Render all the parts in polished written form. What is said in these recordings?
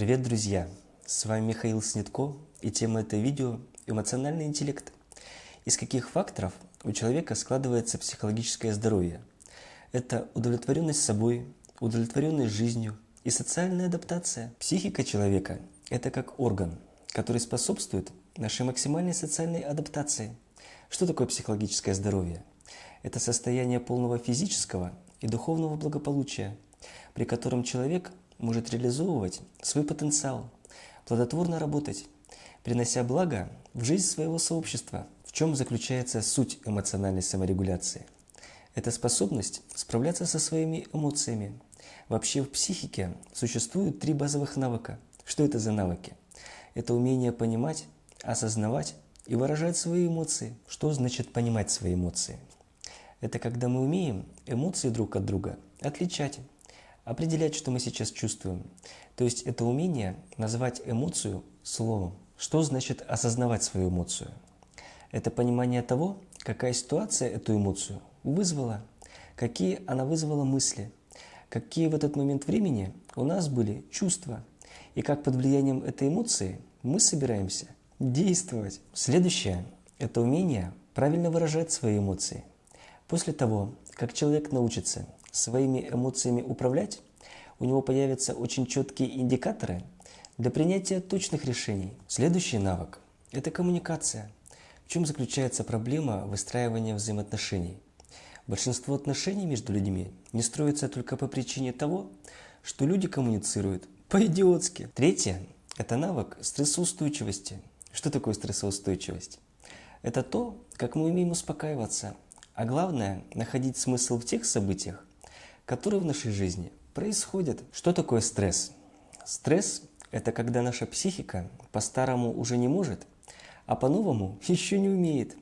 Привет, друзья! С вами Михаил Снитко, и тема этого видео – эмоциональный интеллект. Из каких факторов у человека складывается психологическое здоровье? Это удовлетворенность собой, удовлетворенность жизнью и социальная адаптация. Психика человека – это как орган, который способствует нашей максимальной социальной адаптации. Что такое психологическое здоровье? Это состояние полного физического и духовного благополучия, при котором человек может реализовывать свой потенциал, плодотворно работать, принося благо в жизнь своего сообщества. В чем заключается суть эмоциональной саморегуляции? Это способность справляться со своими эмоциями. Вообще в психике существует 3 базовых навыка. Что это за навыки? Это умение понимать, осознавать и выражать свои эмоции. Что значит понимать свои эмоции? Это когда мы умеем эмоции друг от друга отличать, определять, что мы сейчас чувствуем. То есть это умение назвать эмоцию словом. Что значит осознавать свою эмоцию? Это понимание того, какая ситуация эту эмоцию вызвала, какие она вызвала мысли, какие в этот момент времени у нас были чувства, и как под влиянием этой эмоции мы собираемся действовать. Следующее – это умение правильно выражать свои эмоции. После того, как человек научится своими эмоциями управлять, у него появятся очень четкие индикаторы для принятия точных решений. Следующий навык – это коммуникация. В чем заключается проблема выстраивания взаимоотношений? Большинство отношений между людьми не строится только по причине того, что люди коммуницируют по-идиотски. Третье – это навык стрессоустойчивости. Что такое стрессоустойчивость? Это то, как мы умеем успокаиваться, а главное – находить смысл в тех событиях, которые в нашей жизни происходят. Что такое стресс? Стресс – это когда наша психика по-старому уже не может, а по-новому еще не умеет.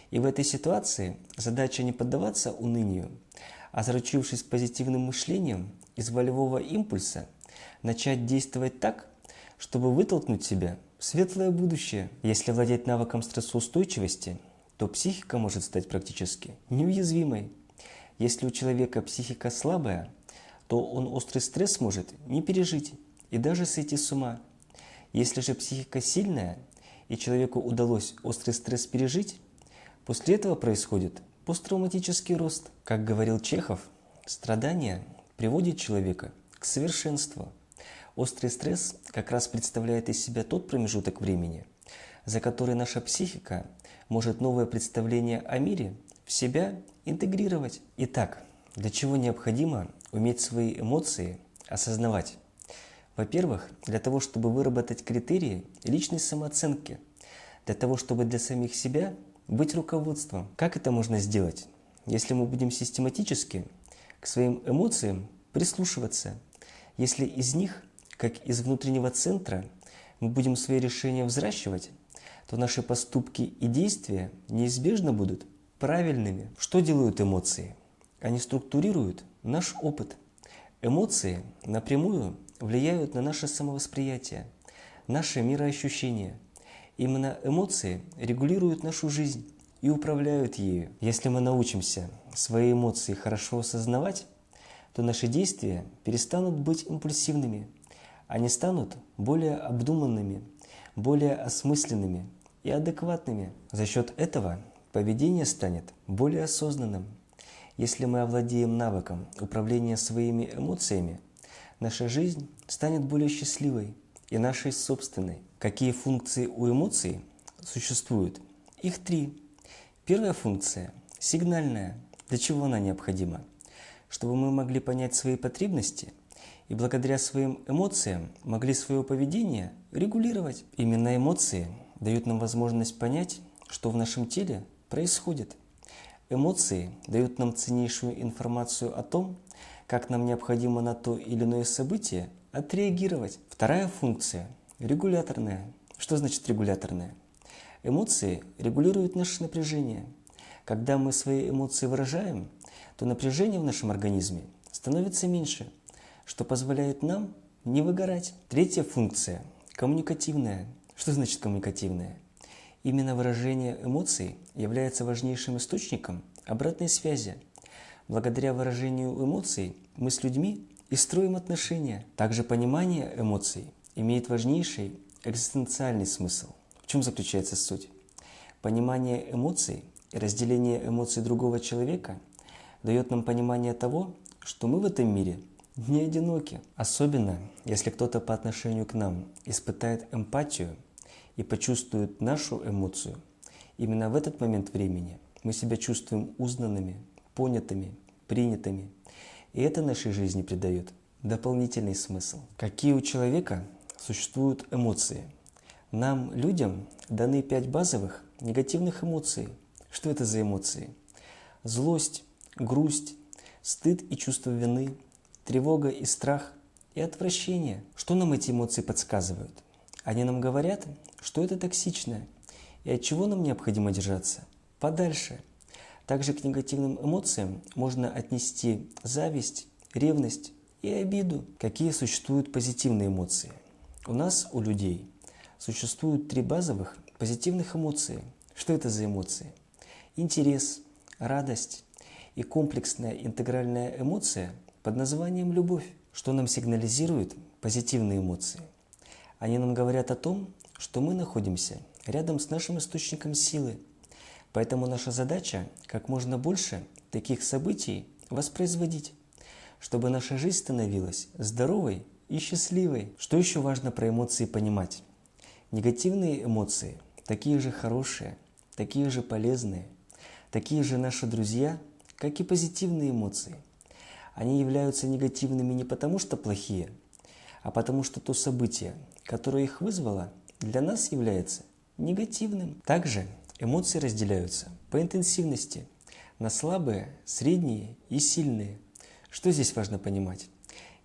И в этой ситуации задача не поддаваться унынию, а заручившись позитивным мышлением из волевого импульса, начать действовать так, чтобы вытолкнуть себя в светлое будущее. Если владеть навыком стрессоустойчивости, то психика может стать практически неуязвимой. Если у человека психика слабая, то он острый стресс может не пережить и даже сойти с ума. Если же психика сильная, и человеку удалось острый стресс пережить, после этого происходит посттравматический рост. Как говорил Чехов, страдание приводит человека к совершенству. Острый стресс как раз представляет из себя тот промежуток времени, за который наша психика может новое представление о мире в себя интегрировать. Итак, для чего необходимо уметь свои эмоции осознавать? Во-первых, для того, чтобы выработать критерии личной самооценки, для того, чтобы для самих себя быть руководством. Как это можно сделать? Если мы будем систематически к своим эмоциям прислушиваться, если из них, как из внутреннего центра, мы будем свои решения взращивать, то наши поступки и действия неизбежно будут правильными. Что делают эмоции? Они структурируют наш опыт. Эмоции напрямую влияют на наше самовосприятие, наше мироощущение. Именно эмоции регулируют нашу жизнь и управляют ею. Если мы научимся свои эмоции хорошо осознавать, то наши действия перестанут быть импульсивными. Они станут более обдуманными, более осмысленными и адекватными. За счет этого поведение станет более осознанным. Если мы овладеем навыком управления своими эмоциями, наша жизнь станет более счастливой и нашей собственной. Какие функции у эмоций существуют? Их 3. Первая функция – сигнальная. Для чего она необходима? Чтобы мы могли понять свои потребности и благодаря своим эмоциям могли свое поведение регулировать. Именно эмоции дают нам возможность понять, что в нашем теле происходит. Эмоции дают нам ценнейшую информацию о том, как нам необходимо на то или иное событие отреагировать. Вторая функция – регуляторная. Что значит регуляторная? Эмоции регулируют наше напряжение. Когда мы свои эмоции выражаем, то напряжение в нашем организме становится меньше, что позволяет нам не выгорать. Третья функция – коммуникативная. Что значит коммуникативная? Именно выражение эмоций является важнейшим источником обратной связи. Благодаря выражению эмоций мы с людьми и строим отношения. Также понимание эмоций имеет важнейший экзистенциальный смысл. В чем заключается суть? Понимание эмоций и разделение эмоций другого человека дает нам понимание того, что мы в этом мире не одиноки. Особенно, если кто-то по отношению к нам испытает эмпатию и почувствует нашу эмоцию, именно в этот момент времени мы себя чувствуем узнанными, понятыми, принятыми. И это нашей жизни придает дополнительный смысл. Какие у человека существуют эмоции? Нам, людям, даны 5 базовых негативных эмоций. Что это за эмоции? Злость, грусть, стыд и чувство вины, тревога и страх и отвращение. Что нам эти эмоции подсказывают? Они нам говорят, что это токсично, и от чего нам необходимо держаться подальше. Также к негативным эмоциям можно отнести зависть, ревность и обиду. Какие существуют позитивные эмоции? У нас, у людей, существуют 3 базовых позитивных эмоции. Что это за эмоции? Интерес, радость и комплексная интегральная эмоция под названием любовь. Что нам сигнализируют позитивные эмоции? Они нам говорят о том, что мы находимся рядом с нашим источником силы. Поэтому наша задача как можно больше таких событий воспроизводить, чтобы наша жизнь становилась здоровой и счастливой. Что еще важно про эмоции понимать? Негативные эмоции такие же хорошие, такие же полезные, такие же наши друзья, как и позитивные эмоции. Они являются негативными не потому, что плохие, а потому что то событие, которое их вызвало, для нас является негативным. Также эмоции разделяются по интенсивности на слабые, средние и сильные. Что здесь важно понимать?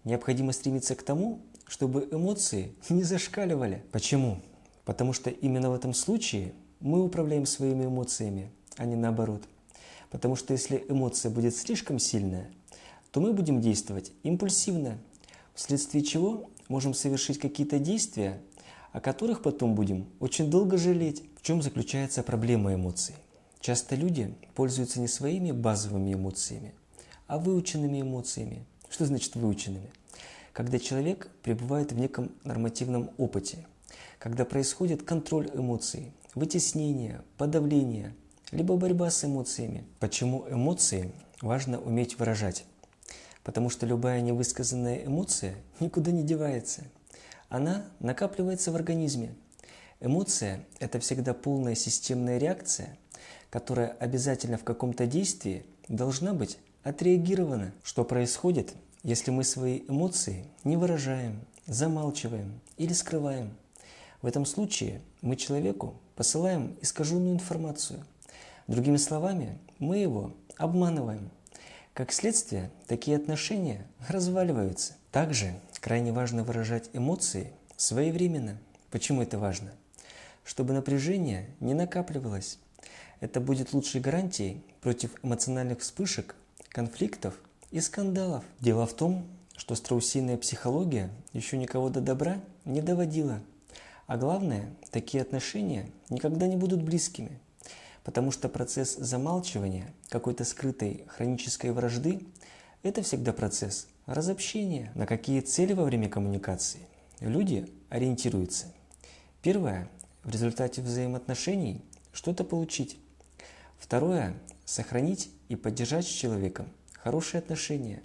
Необходимо стремиться к тому, чтобы эмоции не зашкаливали. Почему? Потому что именно в этом случае мы управляем своими эмоциями, а не наоборот. Потому что если эмоция будет слишком сильная, то мы будем действовать импульсивно, вследствие чего можем совершить какие-то действия, о которых потом будем очень долго жалеть. В чем заключается проблема эмоций? Часто люди пользуются не своими базовыми эмоциями, а выученными эмоциями. Что значит выученными? Когда человек пребывает в неком нормативном опыте, когда происходит контроль эмоций, вытеснение, подавление, либо борьба с эмоциями. Почему эмоции важно уметь выражать? Потому что любая невысказанная эмоция никуда не девается. Она накапливается в организме. Эмоция – это всегда полная системная реакция, которая обязательно в каком-то действии должна быть отреагирована. Что происходит, если мы свои эмоции не выражаем, замалчиваем или скрываем? В этом случае мы человеку посылаем искаженную информацию. Другими словами, мы его обманываем. Как следствие, такие отношения разваливаются. Также крайне важно выражать эмоции своевременно. Почему это важно? Чтобы напряжение не накапливалось. Это будет лучшей гарантией против эмоциональных вспышек, конфликтов и скандалов. Дело в том, что страусиная психология еще никого до добра не доводила. А главное, такие отношения никогда не будут близкими. Потому что процесс замалчивания какой-то скрытой хронической вражды – это всегда процесс разобщения. На какие цели во время коммуникации люди ориентируются? Первое – в результате взаимоотношений что-то получить. Второе – сохранить и поддержать с человеком хорошие отношения.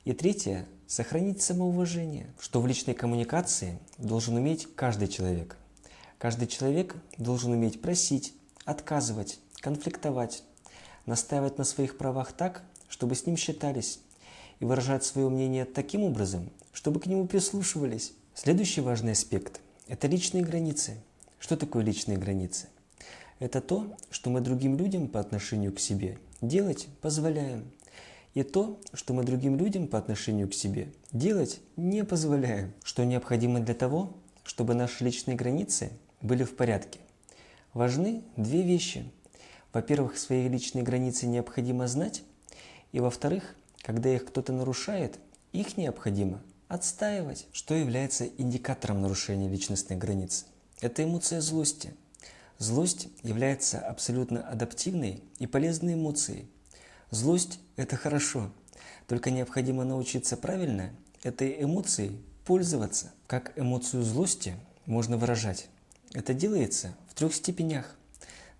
И третье – сохранить самоуважение, что в личной коммуникации должен уметь каждый человек. Каждый человек должен уметь просить, отказывать, конфликтовать, настаивать на своих правах так, чтобы с ним считались, и выражать свое мнение таким образом, чтобы к нему прислушивались. Следующий важный аспект – это личные границы. Что такое личные границы? Это то, что мы другим людям по отношению к себе делать позволяем, и то, что мы другим людям по отношению к себе делать не позволяем. Что необходимо для того, чтобы наши личные границы были в порядке? Важны 2 вещи. Во-первых, свои личные границы необходимо знать, и во-вторых, когда их кто-то нарушает, их необходимо отстаивать. Что является индикатором нарушения личностных границ? Это эмоция злости. Злость является абсолютно адаптивной и полезной эмоцией. Злость – это хорошо, только необходимо научиться правильно этой эмоцией пользоваться. Как эмоцию злости можно выражать? Это делается в 3 степенях.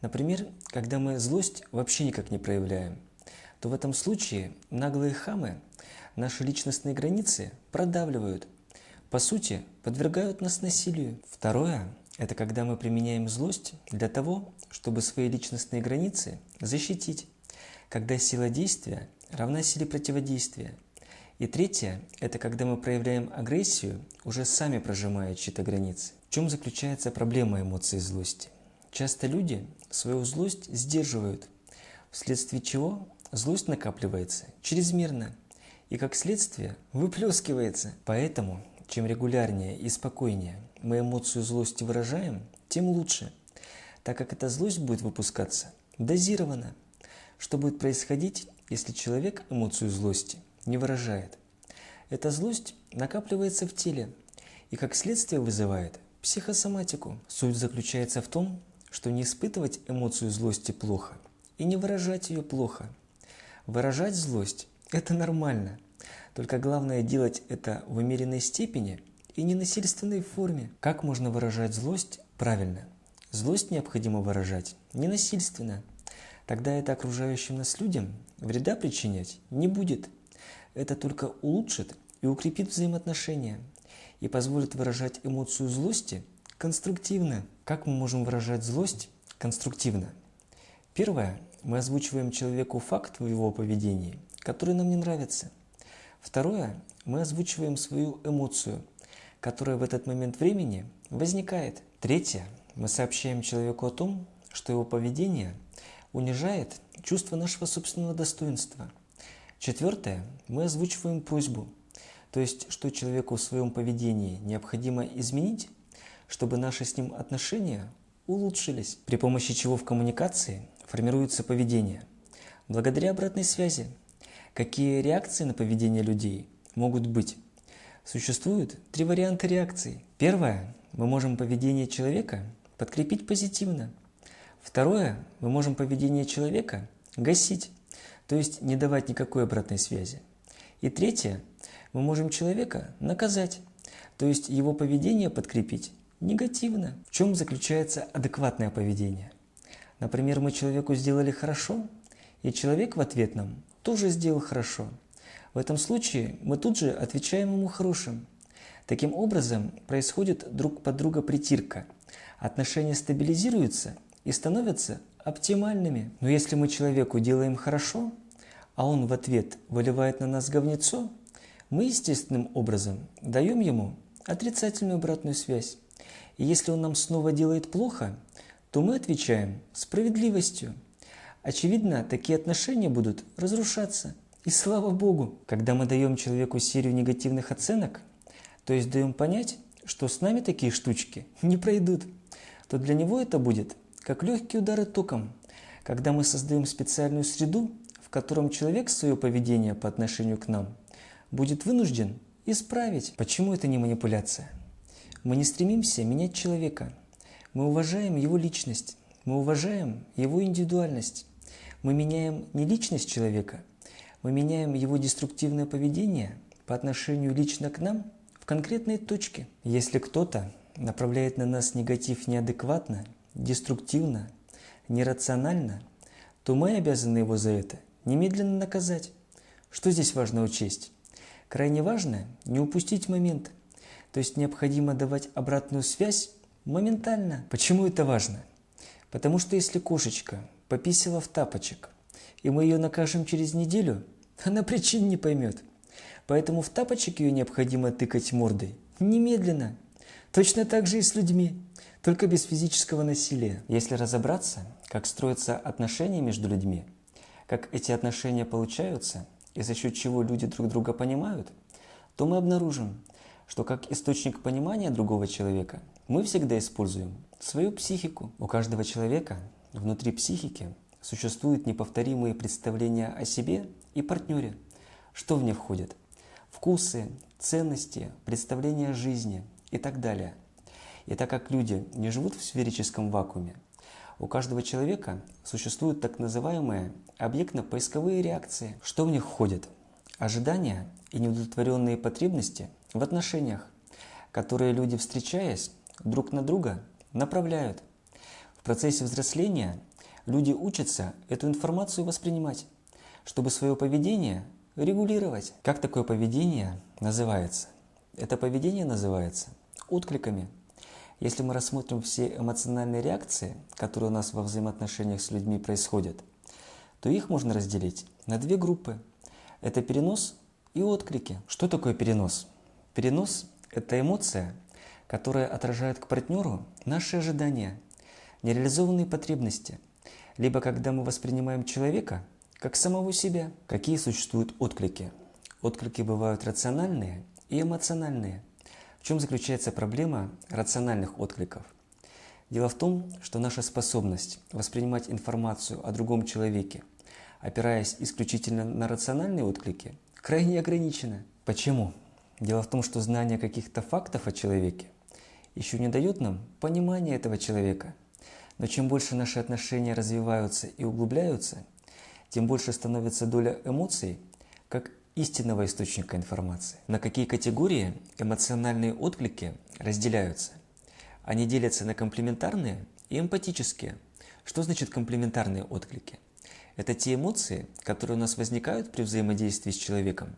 Например, когда мы злость вообще никак не проявляем, то в этом случае наглые хамы наши личностные границы продавливают, по сути, подвергают нас насилию. Второе – это когда мы применяем злость для того, чтобы свои личностные границы защитить, когда сила действия равна силе противодействия. И третье – это когда мы проявляем агрессию, уже сами прожимая чьи-то границы. В чем заключается проблема эмоций злости? Часто люди свою злость сдерживают, вследствие чего злость накапливается чрезмерно и, как следствие, выплескивается. Поэтому, чем регулярнее и спокойнее мы эмоцию злости выражаем, тем лучше, так как эта злость будет выпускаться дозированно. Что будет происходить, если человек эмоцию злости не выражает? Эта злость накапливается в теле и, как следствие, вызывает психосоматику. Суть заключается в том, что не испытывать эмоцию злости плохо и не выражать ее плохо. Выражать злость – это нормально, только главное делать это в умеренной степени и ненасильственной форме. Как можно выражать злость правильно? Злость необходимо выражать ненасильственно. Тогда это окружающим нас людям вреда причинять не будет. Это только улучшит и укрепит взаимоотношения и позволит выражать эмоцию злости конструктивно. Как мы можем выражать злость конструктивно? Первое. Мы озвучиваем человеку факт в его поведении, который нам не нравится. Второе. Мы озвучиваем свою эмоцию, которая в этот момент времени возникает. Третье. Мы сообщаем человеку о том, что его поведение унижает чувство нашего собственного достоинства. Четвертое. Мы озвучиваем просьбу, то есть, что человеку в своем поведении необходимо изменить, чтобы наши с ним отношения улучшились, при помощи чего в коммуникации формируется поведение. Благодаря обратной связи, какие реакции на поведение людей могут быть? Существует 3 варианта реакций. Первое. Мы можем поведение человека подкрепить позитивно. Второе. Мы можем поведение человека гасить, то есть не давать никакой обратной связи. И третье. Мы можем человека наказать, то есть его поведение подкрепить негативно. В чем заключается адекватное поведение? Например, мы человеку сделали хорошо, и человек в ответ нам тоже сделал хорошо. В этом случае мы тут же отвечаем ему хорошим. Таким образом происходит друг под друга притирка. Отношения стабилизируются и становятся оптимальными. Но если мы человеку делаем хорошо, а он в ответ выливает на нас говнецо, мы естественным образом даем ему отрицательную обратную связь. И если он нам снова делает плохо, то мы отвечаем справедливостью. Очевидно, такие отношения будут разрушаться. И слава Богу, когда мы даем человеку серию негативных оценок, то есть даем понять, что с нами такие штучки не пройдут, то для него это будет как легкие удары током, когда мы создаем специальную среду, в котором человек свое поведение по отношению к нам будет вынужден исправить. Почему это не манипуляция? Мы не стремимся менять человека. Мы уважаем его личность, мы уважаем его индивидуальность. Мы меняем не личность человека, мы меняем его деструктивное поведение по отношению лично к нам в конкретной точке. Если кто-то направляет на нас негатив неадекватно, деструктивно, нерационально, то мы обязаны его за это немедленно наказать. Что здесь важно учесть? Крайне важно не упустить момент, то есть необходимо давать обратную связь моментально. Почему это важно? Потому что если кошечка пописала в тапочек, и мы ее накажем через неделю, она причин не поймет. Поэтому в тапочек ее необходимо тыкать мордой немедленно. Точно так же и с людьми, только без физического насилия. Если разобраться, как строятся отношения между людьми, как эти отношения получаются и за счет чего люди друг друга понимают, то мы обнаружим, что как источник понимания другого человека мы всегда используем свою психику. У каждого человека внутри психики существуют неповторимые представления о себе и партнере. Что в них входит? Вкусы, ценности, представления о жизни и так далее. И так как люди не живут в сферическом вакууме, у каждого человека существуют так называемые объектно-поисковые реакции. Что в них входит? Ожидания и неудовлетворенные потребности в отношениях, которые люди, встречаясь друг на друга, направляют. В процессе взросления люди учатся эту информацию воспринимать, чтобы свое поведение регулировать. Как такое поведение называется? Это поведение называется откликами. Если мы рассмотрим все эмоциональные реакции, которые у нас во взаимоотношениях с людьми происходят, то их можно разделить на две группы. Это перенос и отклики. Что такое перенос? Перенос – это эмоция, которая отражает к партнеру наши ожидания, нереализованные потребности, либо когда мы воспринимаем человека как самого себя. Какие существуют отклики? Отклики бывают рациональные и эмоциональные. В чем заключается проблема рациональных откликов? Дело в том, что наша способность воспринимать информацию о другом человеке, опираясь исключительно на рациональные отклики, крайне ограничена. Почему? Дело в том, что знание каких-то фактов о человеке еще не дает нам понимания этого человека. Но чем больше наши отношения развиваются и углубляются, тем больше становится доля эмоций как истинного источника информации. На какие категории эмоциональные отклики разделяются? Они делятся на комплементарные и эмпатические. Что значит комплементарные отклики? Это те эмоции, которые у нас возникают при взаимодействии с человеком,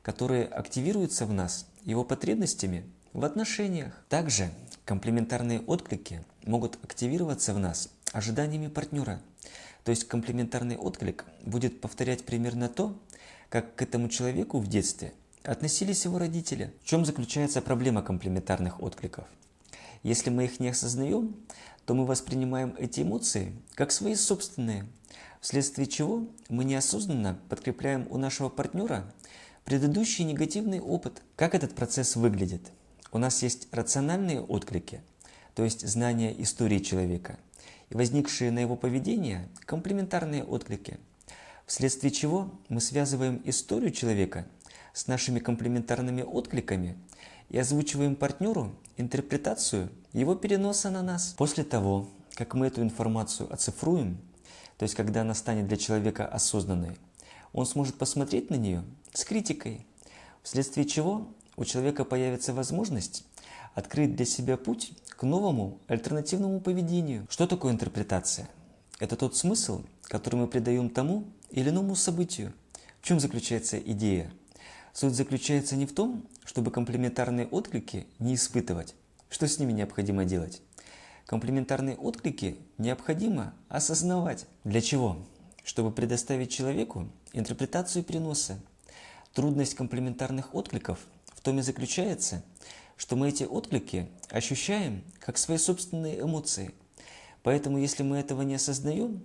которые активируются в нас его потребностями в отношениях. Также комплементарные отклики могут активироваться в нас ожиданиями партнера. То есть комплементарный отклик будет повторять примерно то, как к этому человеку в детстве относились его родители. В чем заключается проблема комплементарных откликов? Если мы их не осознаем, то мы воспринимаем эти эмоции как свои собственные, вследствие чего мы неосознанно подкрепляем у нашего партнера предыдущий негативный опыт. Как этот процесс выглядит? У нас есть рациональные отклики, то есть знание истории человека, и возникшие на его поведение комплементарные отклики, вследствие чего мы связываем историю человека с нашими комплементарными откликами и озвучиваем партнеру интерпретацию его переноса на нас. После того, как мы эту информацию оцифруем, то есть когда она станет для человека осознанной, он сможет посмотреть на нее с критикой, вследствие чего у человека появится возможность открыть для себя путь к новому альтернативному поведению. Что такое интерпретация? Это тот смысл, который мы придаем тому или иному событию. В чем заключается идея? Суть заключается не в том, чтобы комплементарные отклики не испытывать. Что с ними необходимо делать? Комплементарные отклики необходимо осознавать. Для чего? Чтобы предоставить человеку интерпретацию переноса. Трудность комплементарных откликов в том и заключается, что мы эти отклики ощущаем как свои собственные эмоции. Поэтому, если мы этого не осознаем,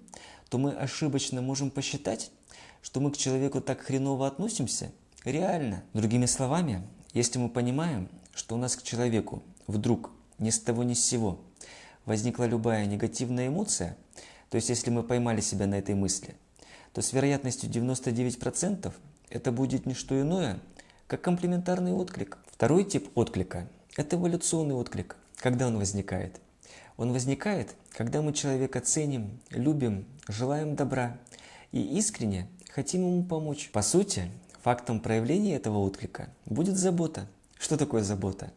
то мы ошибочно можем посчитать, что мы к человеку так хреново относимся реально. Другими словами, если мы понимаем, что у нас к человеку вдруг ни с того ни с сего возникла любая негативная эмоция, то есть если мы поймали себя на этой мысли, то с вероятностью 99% это будет не что иное, как комплементарный отклик. Второй тип отклика – это эволюционный отклик. Когда он возникает? Он возникает, когда мы человека ценим, любим, желаем добра и искренне хотим ему помочь. По сути, фактом проявления этого отклика будет забота. Что такое забота?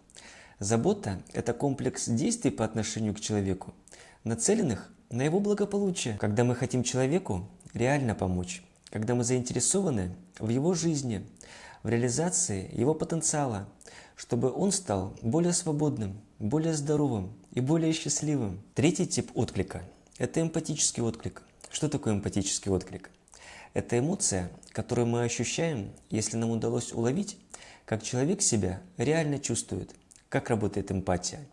Забота – это комплекс действий по отношению к человеку, нацеленных на его благополучие. Когда мы хотим человеку реально помочь, когда мы заинтересованы в его жизни, в реализации его потенциала, чтобы он стал более свободным, более здоровым и более счастливым. Третий тип отклика – это эмпатический отклик. Что такое эмпатический отклик? Это эмоция, которую мы ощущаем, если нам удалось уловить, как человек себя реально чувствует. Как работает эмпатия?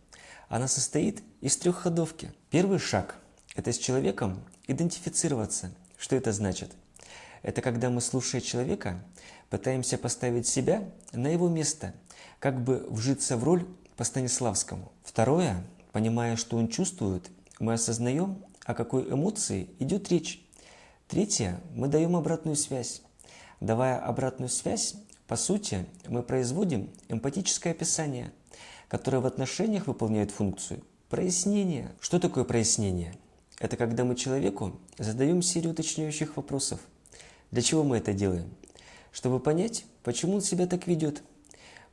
Она состоит из трехходовки. Первый шаг – это с человеком идентифицироваться. Что это значит? Это когда мы, слушая человека, пытаемся поставить себя на его место, как бы вжиться в роль по Станиславскому. Второе, понимая, что он чувствует, мы осознаем, о какой эмоции идет речь. Третье, мы даем обратную связь. Давая обратную связь, по сути, мы производим эмпатическое описание, которое в отношениях выполняет функцию прояснения. Что такое прояснение? Это когда мы человеку задаем серию уточняющих вопросов. Для чего мы это делаем? Чтобы понять, почему он себя так ведет.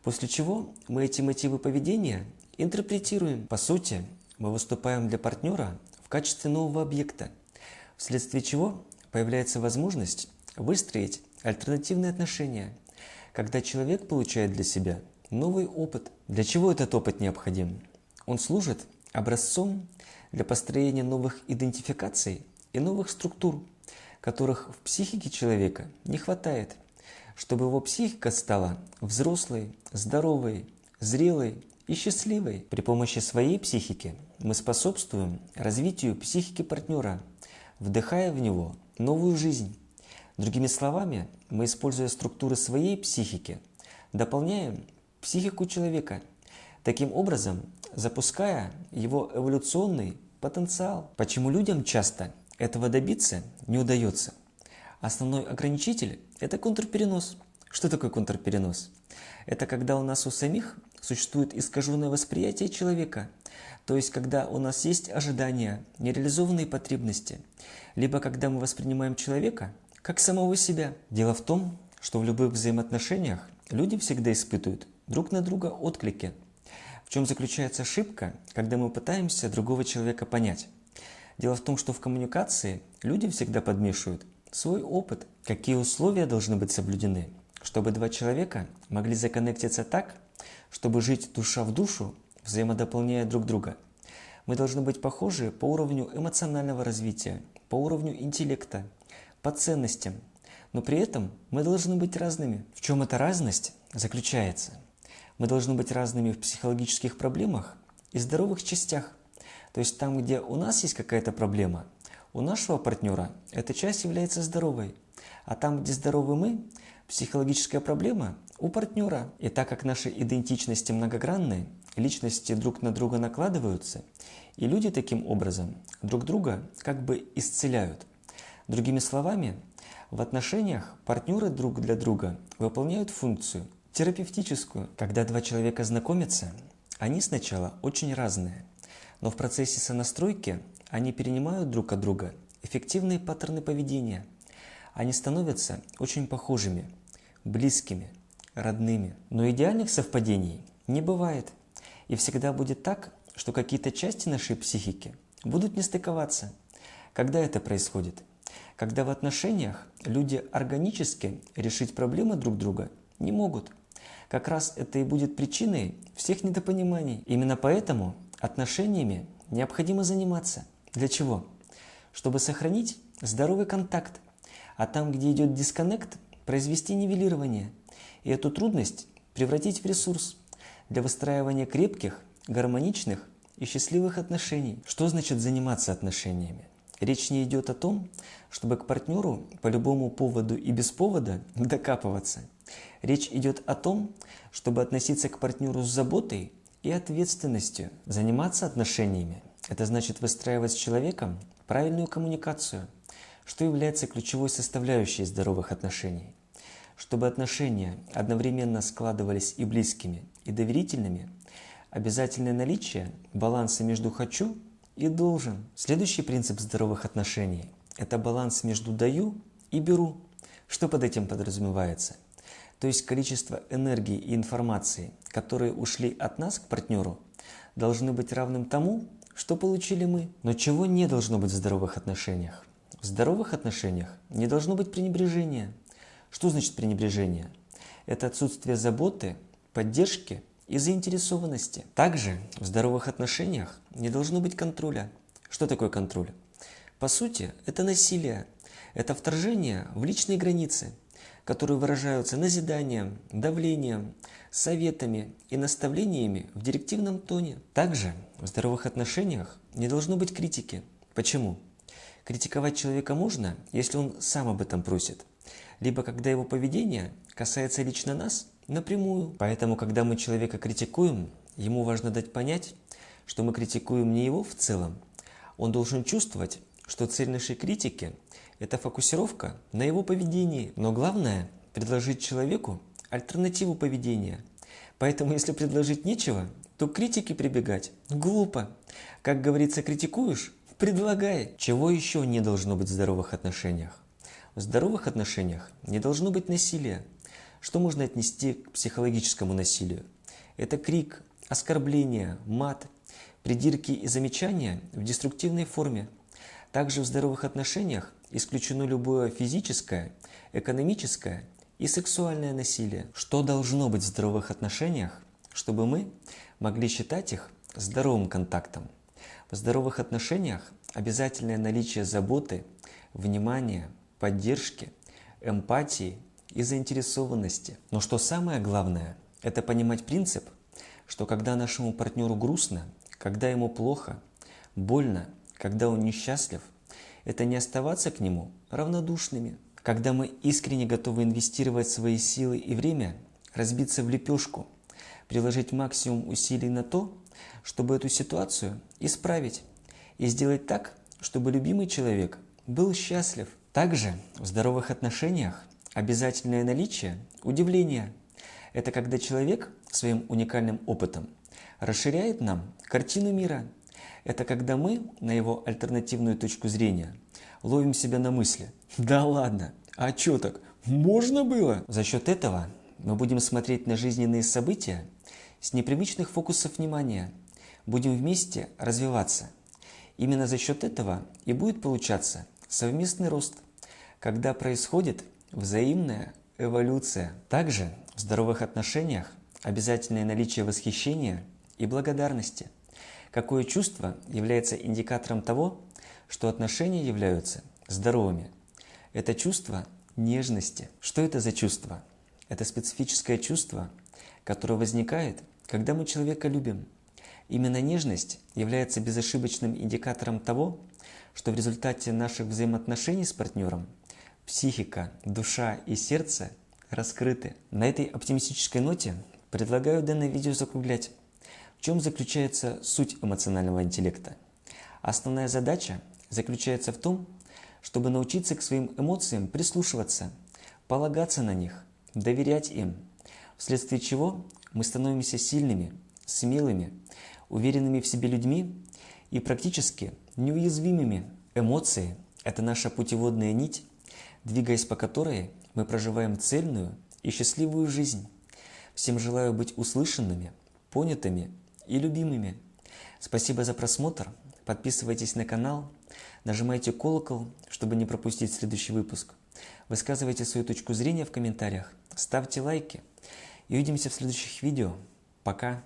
После чего мы эти мотивы поведения интерпретируем. По сути, мы выступаем для партнера в качестве нового объекта, вследствие чего появляется возможность выстроить альтернативные отношения, когда человек получает для себя новый опыт. Для чего этот опыт необходим? Он служит образцом для построения новых идентификаций и новых структур, которых в психике человека не хватает, чтобы его психика стала взрослой, здоровой, зрелой и счастливой. При помощи своей психики мы способствуем развитию психики партнера, вдыхая в него новую жизнь. Другими словами, мы, используя структуры своей психики, дополняем психику человека, таким образом запуская его эволюционный потенциал. Почему людям часто этого добиться не удается? Основной ограничитель – это контрперенос. Что такое контрперенос? Это когда у нас у самих существует искаженное восприятие человека, то есть когда у нас есть ожидания, нереализованные потребности, либо когда мы воспринимаем человека как самого себя. Дело в том, что в любых взаимоотношениях люди всегда испытывают друг на друга отклики. В чем заключается ошибка, когда мы пытаемся другого человека понять? Дело в том, что в коммуникации люди всегда подмешивают свой опыт. Какие условия должны быть соблюдены, чтобы два человека могли законнектиться так, чтобы жить душа в душу, взаимодополняя друг друга? Мы должны быть похожи по уровню эмоционального развития, по уровню интеллекта, по ценностям, но при этом мы должны быть разными. В чем эта разность заключается? Мы должны быть разными в психологических проблемах и здоровых частях. То есть там, где у нас есть какая-то проблема, у нашего партнера эта часть является здоровой. А там, где здоровы мы, психологическая проблема у партнера. И так как наши идентичности многогранны, личности друг на друга накладываются, и люди таким образом друг друга как бы исцеляют. Другими словами, в отношениях партнеры друг для друга выполняют функцию терапевтическую. Когда два человека знакомятся, они сначала очень разные, но в процессе сонастройки они перенимают друг от друга эффективные паттерны поведения. Они становятся очень похожими, близкими, родными. Но идеальных совпадений не бывает. И всегда будет так, что какие-то части нашей психики будут не стыковаться. Когда это происходит? Когда в отношениях люди органически решить проблемы друг друга не могут. Как раз это и будет причиной всех недопониманий. Именно поэтому отношениями необходимо заниматься. Для чего? Чтобы сохранить здоровый контакт. А там, где идет дисконнект, произвести нивелирование. И эту трудность превратить в ресурс для выстраивания крепких, гармоничных и счастливых отношений. Что значит заниматься отношениями? Речь не идет о том, чтобы к партнеру по любому поводу и без повода докапываться. Речь идет о том, чтобы относиться к партнеру с заботой и ответственностью. Заниматься отношениями – это значит выстраивать с человеком правильную коммуникацию, что является ключевой составляющей здоровых отношений. Чтобы отношения одновременно складывались и близкими, и доверительными, обязательное наличие баланса между «хочу» и «должен». Следующий принцип здоровых отношений – это баланс между «даю» и «беру». Что под этим подразумевается? То есть количество энергии и информации, которые ушли от нас к партнеру, должны быть равным тому, что получили мы. Но чего не должно быть в здоровых отношениях? В здоровых отношениях не должно быть пренебрежения. Что значит пренебрежение? Это отсутствие заботы, поддержки и заинтересованности. Также в здоровых отношениях не должно быть контроля. Что такое контроль? По сути, это насилие. Это вторжение в личные границы, которые выражаются назиданием, давлением, советами и наставлениями в директивном тоне. Также в здоровых отношениях не должно быть критики. Почему? Критиковать человека можно, если он сам об этом просит, либо когда его поведение касается лично нас напрямую. Поэтому, когда мы человека критикуем, ему важно дать понять, что мы критикуем не его в целом. Он должен чувствовать, что цель нашей критики – это фокусировка на его поведении. Но главное – предложить человеку альтернативу поведения. Поэтому, если предложить нечего, то к критике прибегать глупо. Как говорится, критикуешь – предлагай. Чего еще не должно быть в здоровых отношениях? В здоровых отношениях не должно быть насилия. Что можно отнести к психологическому насилию? Это крик, оскорбление, мат, придирки и замечания в деструктивной форме. Также в здоровых отношениях исключено любое физическое, экономическое и сексуальное насилие. Что должно быть в здоровых отношениях, чтобы мы могли считать их здоровым контактом? В здоровых отношениях обязательное наличие заботы, внимания, поддержки, эмпатии и заинтересованности. Но что самое главное, это понимать принцип, что когда нашему партнеру грустно, когда ему плохо, больно, когда он несчастлив, это не оставаться к нему равнодушными. Когда мы искренне готовы инвестировать свои силы и время, разбиться в лепешку, приложить максимум усилий на то, чтобы эту ситуацию исправить и сделать так, чтобы любимый человек был счастлив. Также в здоровых отношениях обязательное наличие удивления. Это когда человек своим уникальным опытом расширяет нам картину мира. Это когда мы на его альтернативную точку зрения ловим себя на мысли: да ладно, а чё так, можно было? За счет этого мы будем смотреть на жизненные события с непривычных фокусов внимания, будем вместе развиваться. Именно за счет этого и будет получаться совместный рост, когда происходит взаимная эволюция. Также в здоровых отношениях обязательное наличие восхищения и благодарности. Какое чувство является индикатором того, что отношения являются здоровыми? Это чувство нежности. Что это за чувство? Это специфическое чувство, которое возникает, когда мы человека любим. Именно нежность является безошибочным индикатором того, что в результате наших взаимоотношений с партнером психика, душа и сердце раскрыты. На этой оптимистической ноте предлагаю данное видео закруглять. В чем заключается суть эмоционального интеллекта? Основная задача заключается в том, чтобы научиться к своим эмоциям прислушиваться, полагаться на них, доверять им, вследствие чего мы становимся сильными, смелыми, уверенными в себе людьми и практически неуязвимыми. Эмоции – это наша путеводная нить, двигаясь по которой мы проживаем цельную и счастливую жизнь. Всем желаю быть услышанными, понятыми и любимыми. Спасибо за просмотр. Подписывайтесь на канал, нажимайте колокол, чтобы не пропустить следующий выпуск. Высказывайте свою точку зрения в комментариях, ставьте лайки. И увидимся в следующих видео. Пока!